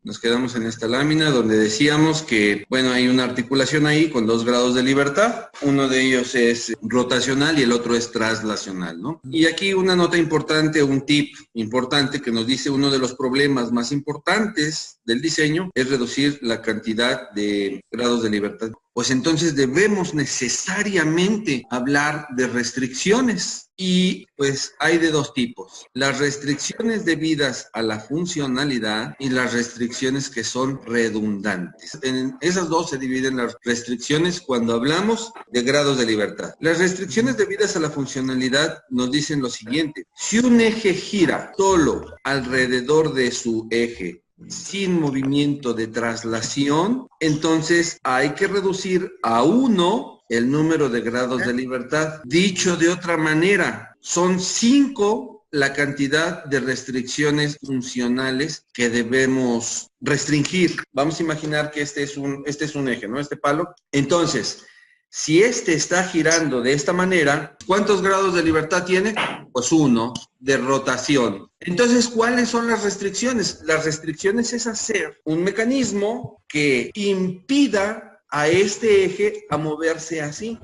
Nos quedamos en esta lámina donde decíamos que, bueno, hay una articulación ahí con 2 grados de libertad. Uno de ellos es rotacional y el otro es traslacional, ¿no? Y aquí una nota importante, un tip importante que nos dice uno de los problemas más importantes del diseño es reducir la cantidad de grados de libertad. Pues entonces debemos necesariamente hablar de restricciones. Y pues hay de 2 tipos, las restricciones debidas a la funcionalidad y las restricciones que son redundantes. En esas 2 se dividen las restricciones cuando hablamos de grados de libertad. Las restricciones debidas a la funcionalidad nos dicen lo siguiente: si un eje gira solo alrededor de su eje, sin movimiento de traslación, entonces hay que reducir a 1 el número de grados de libertad. Dicho de otra manera, son 5 la cantidad de restricciones funcionales que debemos restringir. Vamos a imaginar que este es un eje, ¿no? Este palo. Entonces, si este está girando de esta manera, ¿cuántos grados de libertad tiene? Pues 1 de rotación. Entonces, ¿cuáles son las restricciones? Las restricciones es hacer un mecanismo que impida a este eje a moverse así.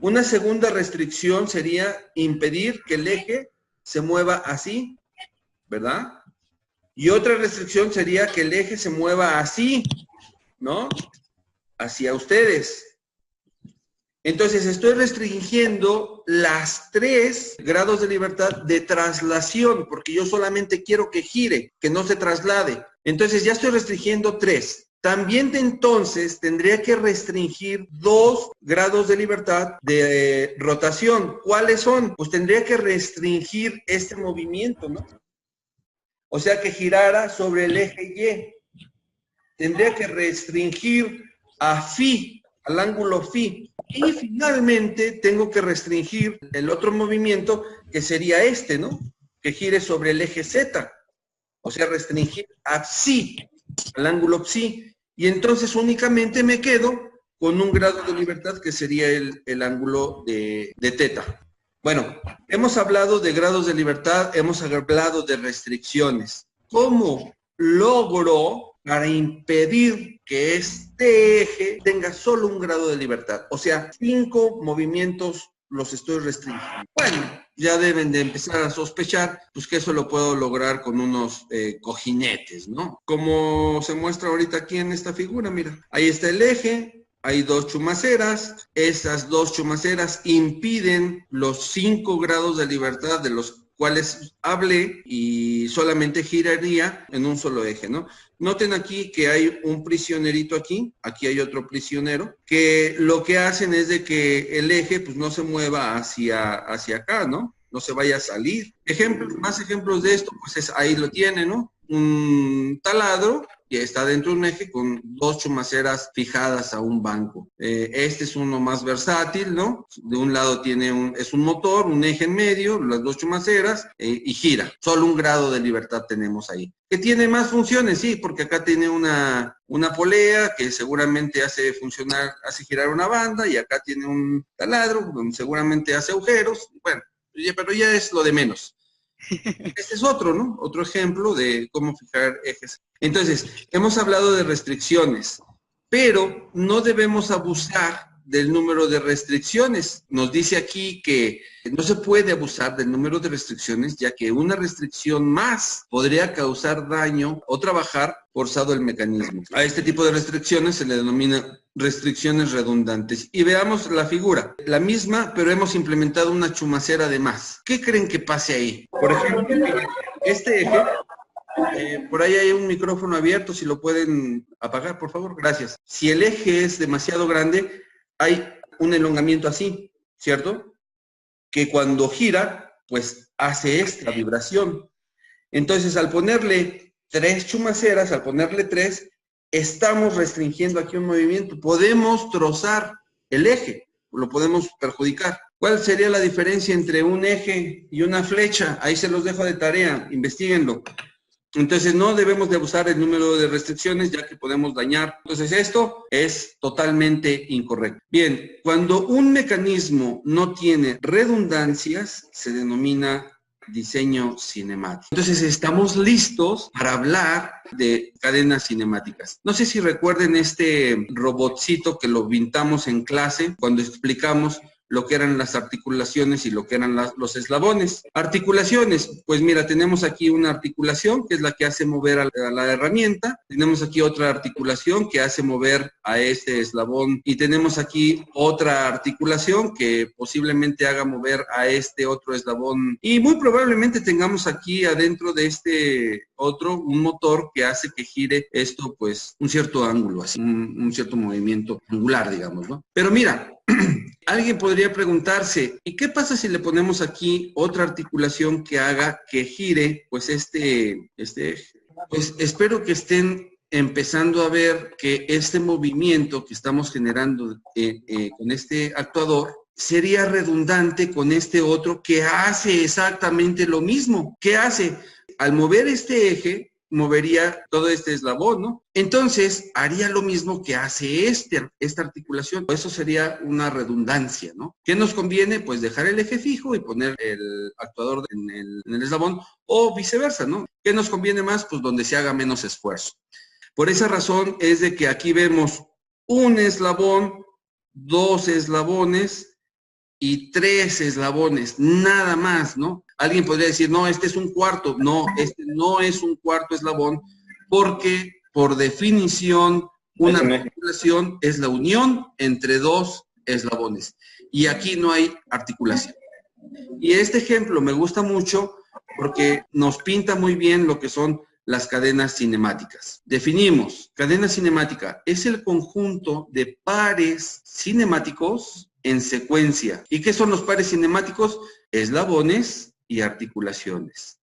Una segunda restricción sería impedir que el eje se mueva así, ¿verdad? Y otra restricción sería que el eje se mueva así, ¿no? Hacia ustedes. Entonces estoy restringiendo las 3 grados de libertad de traslación, porque yo solamente quiero que gire, que no se traslade. Entonces ya estoy restringiendo 3. También entonces tendría que restringir 2 grados de libertad de rotación. ¿Cuáles son? Pues tendría que restringir este movimiento, ¿no? O sea, que girara sobre el eje Y. Tendría que restringir a phi, al ángulo phi. Y finalmente tengo que restringir el otro movimiento, que sería este, ¿no? Que gire sobre el eje Z. O sea, restringir a psi, al ángulo psi. Y entonces únicamente me quedo con un grado de libertad que sería el ángulo de teta. Bueno, hemos hablado de grados de libertad, hemos hablado de restricciones. ¿Cómo logro para impedir que este eje tenga solo un grado de libertad? O sea, 5 movimientos los estoy restringiendo. Bueno, ya deben de empezar a sospechar, pues que eso lo puedo lograr con unos cojinetes, ¿no? Como se muestra ahorita aquí en esta figura, mira, ahí está el eje, hay 2 chumaceras, esas 2 chumaceras impiden los 5 grados de libertad de los cuales hablé y solamente giraría en un solo eje, ¿no? Noten aquí que hay un prisionerito aquí hay otro prisionero, que lo que hacen es de que el eje pues no se mueva hacia acá, ¿no? No se vaya a salir. Más ejemplos de esto, pues ahí lo tienen, ¿no? Un taladro que está dentro de un eje con 2 chumaceras fijadas a un banco. Este es uno más versátil, ¿no? De un lado es un motor, un eje en medio, las 2 chumaceras y gira. Solo un grado de libertad tenemos ahí. ¿Que tiene más funciones? Sí, porque acá tiene una polea que seguramente hace girar una banda, y acá tiene un taladro donde seguramente hace agujeros. Bueno, pero ya es lo de menos. Este es otro, ¿no? Otro ejemplo de cómo fijar ejes. Entonces, hemos hablado de restricciones, pero no debemos abusar del número de restricciones. Nos dice aquí que no se puede abusar del número de restricciones, ya que una restricción más podría causar daño o trabajar forzado el mecanismo. A este tipo de restricciones se le denomina restricciones redundantes. Y veamos la figura. La misma, pero hemos implementado una chumacera de más. ¿Qué creen que pase ahí? Por ejemplo, este eje, por ahí hay un micrófono abierto, si lo pueden apagar, por favor, gracias. Si el eje es demasiado grande, hay un elongamiento así, ¿cierto? Que cuando gira, pues hace esta vibración. Entonces, al ponerle 3 chumaceras, al ponerle 3, estamos restringiendo aquí un movimiento. Podemos trozar el eje, lo podemos perjudicar. ¿Cuál sería la diferencia entre un eje y una flecha? Ahí se los dejo de tarea, investíguenlo. Entonces no debemos de abusar el número de restricciones, ya que podemos dañar. Entonces esto es totalmente incorrecto. Bien, cuando un mecanismo no tiene redundancias, se denomina diseño cinemático. Entonces estamos listos para hablar de cadenas cinemáticas. No sé si recuerden este robotcito que lo pintamos en clase cuando explicamos lo que eran las articulaciones y lo que eran los eslabones. Articulaciones, pues mira, tenemos aquí una articulación que es la que hace mover a la herramienta, tenemos aquí otra articulación que hace mover a este eslabón y tenemos aquí otra articulación que posiblemente haga mover a este otro eslabón y muy probablemente tengamos aquí adentro de este otro un motor que hace que gire esto pues un cierto ángulo, así un cierto movimiento angular, digamos, ¿no? Pero mira, alguien podría preguntarse, ¿y qué pasa si le ponemos aquí otra articulación que haga que gire pues este eje? Pues espero que estén empezando a ver que este movimiento que estamos generando con este actuador sería redundante con este otro que hace exactamente lo mismo. ¿Qué hace? Al mover este eje, movería todo este eslabón, ¿no? Entonces, haría lo mismo que hace esta articulación. Eso sería una redundancia, ¿no? ¿Qué nos conviene? Pues dejar el eje fijo y poner el actuador en el eslabón o viceversa, ¿no? ¿Qué nos conviene más? Pues donde se haga menos esfuerzo. Por esa razón es de que aquí vemos un eslabón, dos eslabones y tres eslabones, nada más, ¿no? Alguien podría decir, no, este es un cuarto. No, este no es un cuarto eslabón porque, por definición, una articulación es la unión entre dos eslabones. Y aquí no hay articulación. Y este ejemplo me gusta mucho porque nos pinta muy bien lo que son las cadenas cinemáticas. Definimos, cadena cinemática es el conjunto de pares cinemáticos en secuencia. ¿Y qué son los pares cinemáticos? Eslabones y articulaciones.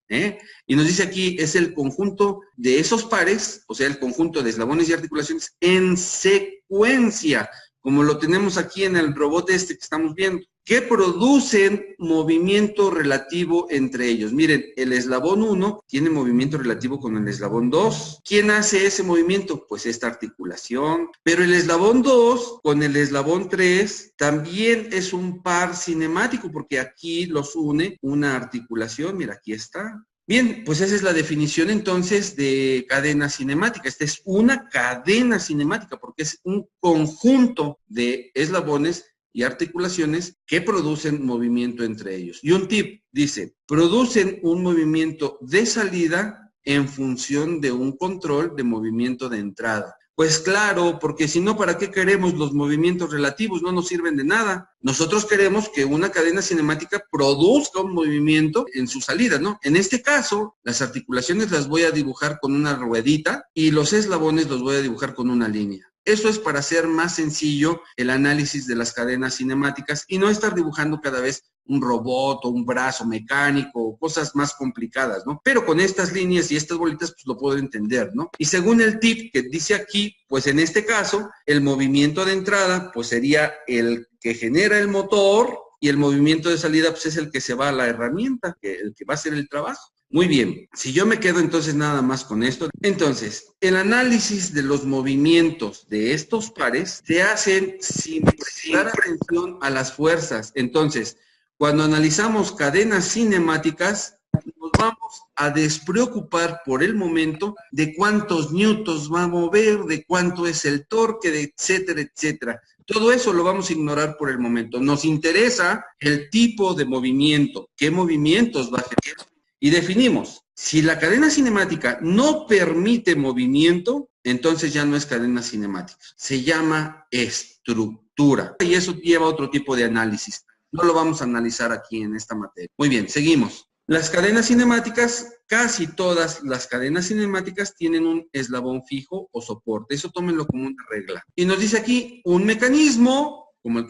Y nos dice aquí, es el conjunto de esos pares, o sea, el conjunto de eslabones y articulaciones en secuencia, como lo tenemos aquí en el robot este que estamos viendo, que producen movimiento relativo entre ellos. Miren, el eslabón 1 tiene movimiento relativo con el eslabón 2. ¿Quién hace ese movimiento? Pues esta articulación. Pero el eslabón 2 con el eslabón 3 también es un par cinemático porque aquí los une una articulación. Mira, aquí está. Bien, pues esa es la definición entonces de cadena cinemática. Esta es una cadena cinemática porque es un conjunto de eslabones y articulaciones que producen movimiento entre ellos. Y un tip dice, producen un movimiento de salida en función de un control de movimiento de entrada. Pues claro, porque si no, ¿para qué queremos los movimientos relativos? No nos sirven de nada. Nosotros queremos que una cadena cinemática produzca un movimiento en su salida, ¿no? En este caso, las articulaciones las voy a dibujar con una ruedita y los eslabones los voy a dibujar con una línea. Eso es para hacer más sencillo el análisis de las cadenas cinemáticas y no estar dibujando cada vez un robot o un brazo mecánico o cosas más complicadas, ¿no? Pero con estas líneas y estas bolitas, pues lo puedo entender, ¿no? Y según el tip que dice aquí, pues en este caso, el movimiento de entrada, pues sería el que genera el motor y el movimiento de salida, pues es el que se va a la herramienta, el que va a hacer el trabajo. Muy bien, si yo me quedo entonces nada más con esto, entonces el análisis de los movimientos de estos pares se hacen sin prestar atención a las fuerzas. Entonces, cuando analizamos cadenas cinemáticas, nos vamos a despreocupar por el momento de cuántos newtons va a mover, de cuánto es el torque, de etcétera, etcétera. Todo eso lo vamos a ignorar por el momento. Nos interesa el tipo de movimiento, qué movimientos va a generar. Y definimos, si la cadena cinemática no permite movimiento, entonces ya no es cadena cinemática. Se llama estructura. Y eso lleva a otro tipo de análisis. No lo vamos a analizar aquí en esta materia. Muy bien, seguimos. Las cadenas cinemáticas, casi todas las cadenas cinemáticas tienen un eslabón fijo o soporte. Eso tómenlo como una regla. Y nos dice aquí un mecanismo como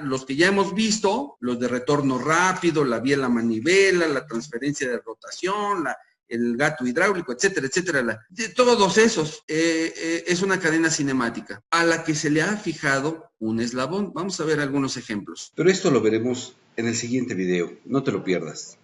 los que ya hemos visto, los de retorno rápido, la biela manivela, la transferencia de rotación, el gato hidráulico, etcétera, etcétera. De todos esos es una cadena cinemática a la que se le ha fijado un eslabón. Vamos a ver algunos ejemplos. Pero esto lo veremos en el siguiente video. No te lo pierdas.